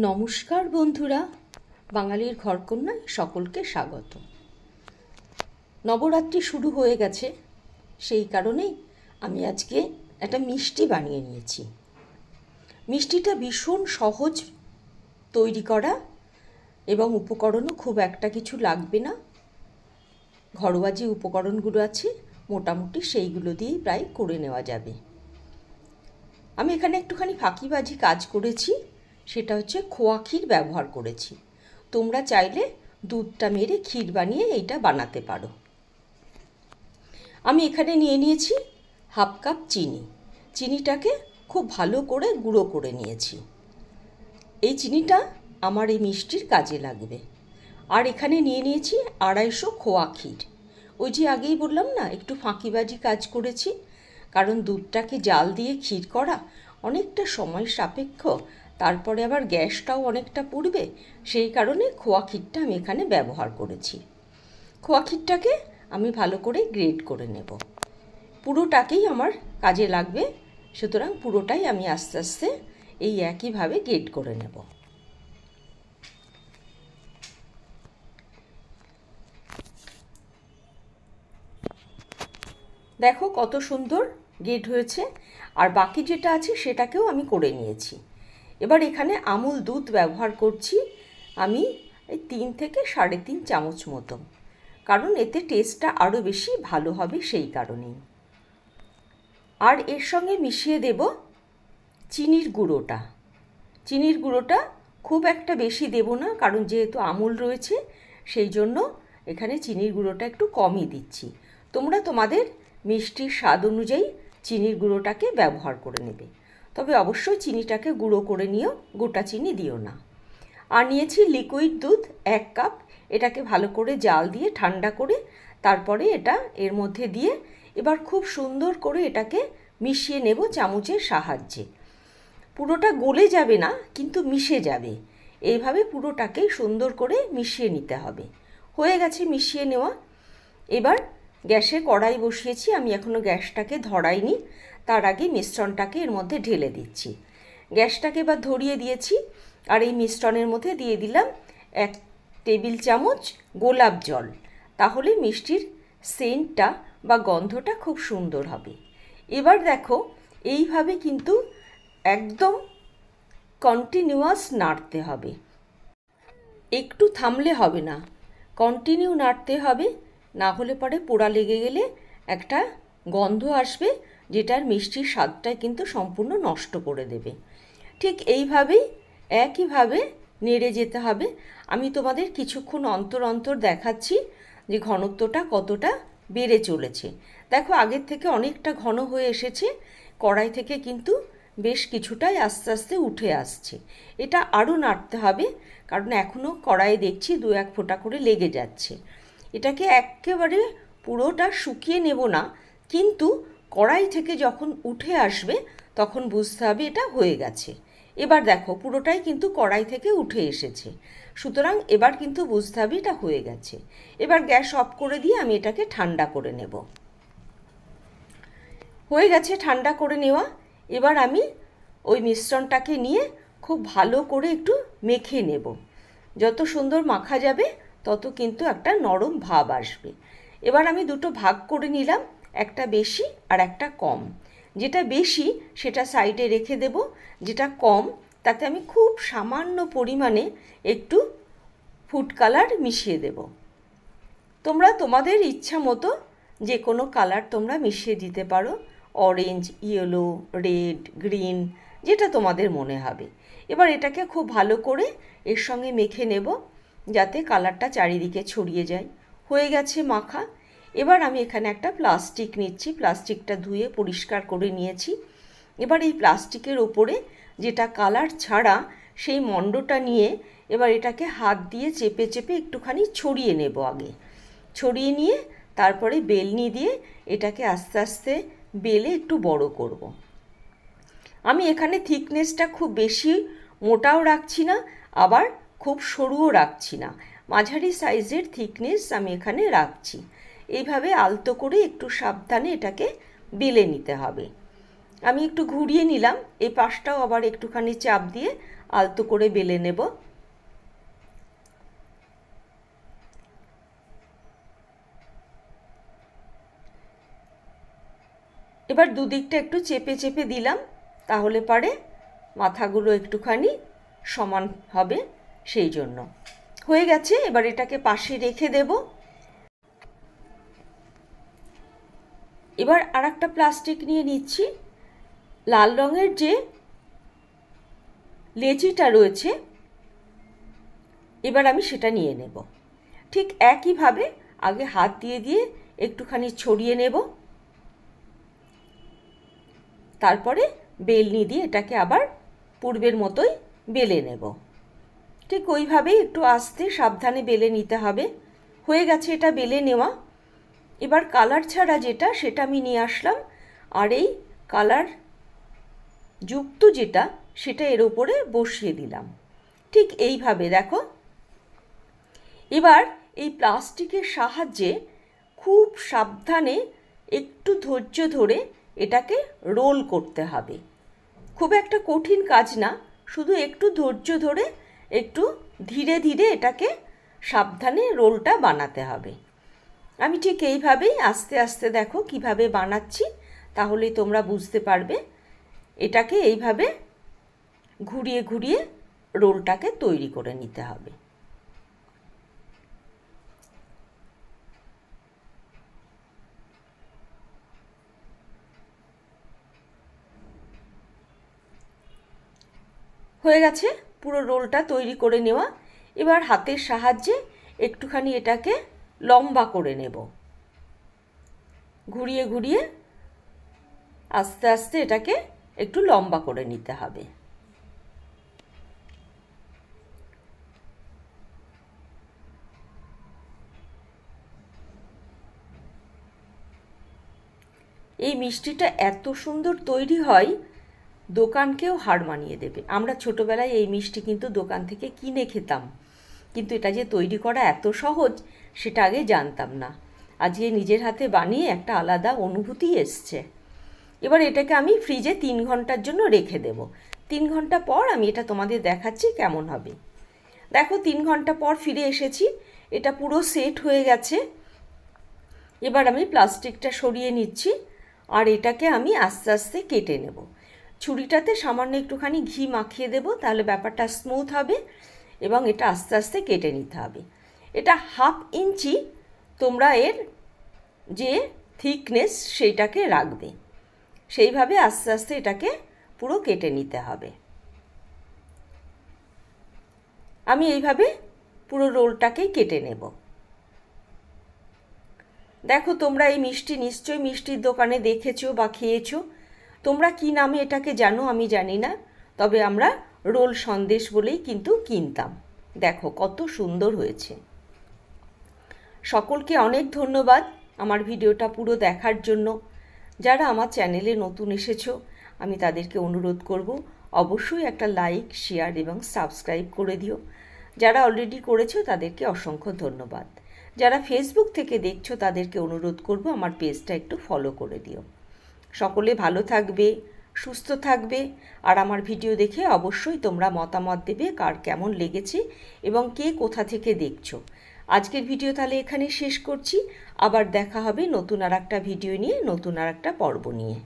নমস্কার বন্ধুরা, বাঙালির ঘরকন্যায় সকলকে স্বাগত। নবরাত্রি শুরু হয়ে গেছে, সেই কারণেই আমি আজকে একটা মিষ্টি বানিয়ে নিয়েছি। মিষ্টিটা ভীষণ সহজ তৈরি করা এবং উপকরণও খুব একটা কিছু লাগবে না। ঘরোয়া যে উপকরণগুলো আছে মোটামুটি সেইগুলো দিয়েই প্রায় করে নেওয়া যাবে। আমি এখানে একটুখানি ফাঁকিবাজি কাজ করেছি, সেটা হচ্ছে খোয়া ক্ষীর ব্যবহার করেছি। তোমরা চাইলে দুধটা মেরে ক্ষীর বানিয়ে এইটা বানাতে পারো। আমি এখানে নিয়ে নিয়েছি হাফ কাপ চিনি। চিনিটাকে খুব ভালো করে গুঁড়ো করে নিয়েছি। এই চিনিটা আমার এই মিষ্টির কাজে লাগবে। আর এখানে নিয়ে নিয়েছি 250 খোয়া ক্ষীর। ওই যে আগেই বললাম না, একটু ফাঁকিবাজি কাজ করেছি, কারণ দুধটাকে জাল দিয়ে ক্ষীর করা অনেকটা সময় সাপেক্ষ, তারপরে আবার গ্যাসটাও অনেকটা পুড়বে, সেই কারণে খোয়া ক্ষীরটা আমি এখানে ব্যবহার করেছি। খোয়া ক্ষীরটাকে আমি ভালো করে গ্রেট করে নেব। পুরোটাকেই আমার কাজে লাগবে, সুতরাং পুরোটাই আমি আস্তে আস্তে এই একইভাবে গ্রেট করে নেব। দেখো কত সুন্দর গ্রেট হয়েছে। আর বাকি যেটা আছে সেটাকেও আমি করে নিয়েছি। এবার এখানে আমুল দুধ ব্যবহার করছি আমি এই 3 থেকে 3.5 চামচ মতো, কারণ এতে টেস্টটা আরও বেশি ভালো হবে সেই কারণেই। আর এর সঙ্গে মিশিয়ে দেব চিনির গুঁড়োটা। চিনির গুঁড়োটা খুব একটা বেশি দেব না, কারণ যেহেতু আমুল রয়েছে সেই জন্য এখানে চিনির গুঁড়োটা একটু কমই দিচ্ছি। তোমরা তোমাদের মিষ্টির স্বাদ অনুযায়ী চিনির গুঁড়োটাকে ব্যবহার করে নেবে, তবে অবশ্যই চিনিটাকে গুঁড়ো করে নিও, গোটা চিনি দিও না। আর নিয়েছি লিকুইড দুধ 1 কাপ। এটাকে ভালো করে জাল দিয়ে ঠান্ডা করে তারপরে এটা এর মধ্যে দিয়ে এবার খুব সুন্দর করে এটাকে মিশিয়ে নেব চামচের সাহায্যে। পুরোটা গলে যাবে না, কিন্তু মিশে যাবে। এইভাবে পুরোটাকেই সুন্দর করে মিশিয়ে নিতে হবে। হয়ে গেছে মিশিয়ে নেওয়া। এবার গ্যাসে কড়াই বসিয়েছি, আমি এখনও গ্যাসটাকে ধরাইনি, তার আগে মিশ্রণটাকে এর মধ্যে ঢেলে দিচ্ছি। গ্যাসটাকে এবার ধরিয়ে দিয়েছি, আর এই মিশ্রণের মধ্যে দিয়ে দিলাম 1 টেবিল চামচ গোলাপ জল। তাহলে মিষ্টির সেন্টটা বা গন্ধটা খুব সুন্দর হবে। এবার দেখো এইভাবে কিন্তু একদম কন্টিনিউয়াস নাড়তে হবে, একটু থামলে হবে না, কন্টিনিউ নাড়তে হবে, না হলে পরে পোড়া লেগে গেলে একটা গন্ধ আসবে, যেটার মিষ্টির স্বাদটাই কিন্তু সম্পূর্ণ নষ্ট করে দেবে। ঠিক এইভাবেই একইভাবে নেড়ে যেতে হবে। আমি তোমাদের কিছুক্ষণ অন্তর অন্তর দেখাচ্ছি যে ঘনত্বটা কতটা বেড়ে চলেছে। দেখো আগের থেকে অনেকটা ঘন হয়ে এসেছে, কড়াই থেকে কিন্তু বেশ কিছুটাই আস্তে আস্তে উঠে আসছে। এটা আরও নাড়তে হবে, কারণ এখনও কড়াইয়ে দেখছি 2-1 ফোঁটা করে লেগে যাচ্ছে। এটাকে একেবারে পুরোটা শুকিয়ে নেব না, কিন্তু কড়াই থেকে যখন উঠে আসবে তখন বুঝতে হবে এটা হয়ে গেছে। এবার দেখো পুরোটাই কিন্তু কড়াই থেকে উঠে এসেছে, সুতরাং এবার কিন্তু বুঝতে হবে এটা হয়ে গেছে। এবার গ্যাস অফ করে দিয়ে আমি এটাকে ঠান্ডা করে নেব। হয়ে গেছে ঠান্ডা করে নেওয়া। এবার আমি ওই মিশ্রণটাকে নিয়ে খুব ভালো করে একটু মেখে নেব। যত সুন্দর মাখা যাবে তত কিন্তু একটা নরম ভাব আসবে। এবার আমি দুটো ভাগ করে নিলাম, একটা বেশি আর একটা কম। যেটা বেশি সেটা সাইডে রেখে দেব, যেটা কম তাতে আমি খুব সামান্য পরিমাণে একটু ফুড কালার মিশিয়ে দেব। তোমরা তোমাদের ইচ্ছা মতো যে কোনো কালার তোমরা মিশিয়ে দিতে পারো, অরেঞ্জ, ইয়েলো, রেড, গ্রিন, যেটা তোমাদের মনে হবে। এবার এটাকে খুব ভালো করে এর সঙ্গে মেখে নেব, যাতে কালারটা চারিদিকে ছড়িয়ে যায়। হয়ে গেছে মাখা। এবার আমি এখানে একটা প্লাস্টিক নিচ্ছি, প্লাস্টিকটা ধুয়ে পরিষ্কার করে নিয়েছি। এবার এই প্লাস্টিকের ওপরে যেটা কালার ছাড়া সেই মণ্ডটা নিয়ে এবার এটাকে হাত দিয়ে চেপে চেপে একটুখানি ছড়িয়ে নেব। আগে ছড়িয়ে নিয়ে তারপরে বেলনি দিয়ে এটাকে আস্তে আস্তে বেলে একটু বড় করব। আমি এখানে থিকনেসটা খুব বেশি মোটাও রাখছি না, আবার খুব সরুও রাখছি না, মাঝারি সাইজের থিকনেস আমি এখানে রাখছি। এইভাবে আলতো করে একটু সাবধানে এটাকে বেলে নিতে হবে। আমি একটু ঘুরিয়ে নিলাম, এই পাশটাও আবার একটুখানি চাপ দিয়ে আলতো করে বেলে নেব। এবার দুদিকটা একটু চেপে চেপে দিলাম, তাহলে পরে মাথাগুলো একটুখানি সমান হবে, সেই জন্য। হয়ে গেছে, এবার এটাকে পাশে রেখে দেব। এবার আর একটা প্লাস্টিক নিয়ে নিচ্ছি। লাল রঙের যে লেচিটা রয়েছে, এবার আমি সেটা নিয়ে নেব। ঠিক একইভাবে আগে হাত দিয়ে দিয়ে একটুখানি ছড়িয়ে নেব, তারপরে বেলনি দিয়ে এটাকে আবার পূর্বের মতোই বেলে নেব। ঠিক ওইভাবেই একটু আস্তে সাবধানে বেলে নিতে হবে। হয়ে গেছে এটা বেলে নেওয়া। এবার কালার ছাড়া যেটা, সেটা আমি নিয়ে আসলাম, আর এই কালার যুক্ত যেটা, সেটা এর উপরে বসিয়ে দিলাম। ঠিক এইভাবে দেখো। এবার এই প্লাস্টিকের সাহায্যে খুব সাবধানে একটু ধৈর্য ধরে এটাকে রোল করতে হবে। খুব একটা কঠিন কাজ না, শুধু একটু ধৈর্য ধরে একটু ধীরে ধীরে এটাকে সাবধানে রোলটা বানাতে হবে। আমি ঠিক এইভাবেই আস্তে আস্তে দেখো কিভাবে বানাচ্ছি, তাহলেই তোমরা বুঝতে পারবে। এটাকে এইভাবে ঘুরিয়ে ঘুরিয়ে রোলটাকে তৈরি করে নিতে হবে। হয়ে গেছে পুরো রোলটা তৈরি করে নেওয়া। এবার হাতের সাহায্যে একটুখানি এটাকে লম্বা করে নেব, ঘুরিয়ে ঘুরিয়ে আস্তে আস্তে এটাকে একটু লম্বা করে নিতে হবে। এই মিষ্টিটা এত সুন্দর তৈরি হয়, দোকানকেও হার মানিয়ে দেবে। আমরা ছোটোবেলায় এই মিষ্টি কিন্তু দোকান থেকে কিনে খেতাম, কিন্তু এটা যে তৈরি করা এত সহজ সেটা আগে জানতাম না। আজকে নিজের হাতে বানিয়ে একটা আলাদা অনুভূতি এসছে। এবার এটাকে আমি ফ্রিজে 3 ঘন্টার জন্য রেখে দেব। 3 ঘন্টা পর আমি এটা তোমাদের দেখাচ্ছি কেমন হবে। দেখো 3 ঘন্টা পর ফিরে এসেছি, এটা পুরো সেট হয়ে গেছে। এবার আমি প্লাস্টিকটা সরিয়ে নিচ্ছি, আর এটাকে আমি আস্তে আস্তে কেটে নেব। ছুরিটাতে সামান্য একটুখানি ঘি মাখিয়ে দেব, তাহলে ব্যাপারটা স্মুথ হবে, এবং এটা আস্তে আস্তে কেটে নিতে হবে। এটা 1/2 ইঞ্চি তোমরা এর যে থিকনেস সেইটাকে রাখবে, সেইভাবে আস্তে আস্তে এটাকে পুরো কেটে নিতে হবে। আমি এইভাবে পুরো রোলটাকেই কেটে নেব। দেখো তোমরা এই মিষ্টি নিশ্চয়ই মিষ্টির দোকানে দেখেছো বা খেয়েছো। তোমরা কি নামে এটাকে জানো আমি জানি না, তবে আমরা রোল সন্দেশ বলেই কিন্তু কিনতাম। দেখো কত সুন্দর হয়েছে। সকলকে অনেক ধন্যবাদ আমার ভিডিওটা পুরো দেখার জন্য। যারা আমার চ্যানেলে নতুন এসেছো, আমি তাদেরকে অনুরোধ করব অবশ্যই একটা লাইক, শেয়ার এবং সাবস্ক্রাইব করে দিও। যারা অলরেডি করেছো তাদেরকে অসংখ্য ধন্যবাদ। যারা ফেসবুক থেকে দেখছো তাদেরকে অনুরোধ করব আমার পেজটা একটু ফলো করে দিও। সকলে ভালো থাকবে, সুস্থ থাকবে, আর আমার ভিডিও দেখে অবশ্যই তোমরা মতামত দেবে কার কেমন লেগেছে এবং কে কোথা থেকে দেখছো। আজকের ভিডিও তাহলে এখানে শেষ করছি। আবার দেখা হবে নতুন আর একটা ভিডিও নিয়ে, নতুন আর একটা পর্ব নিয়ে।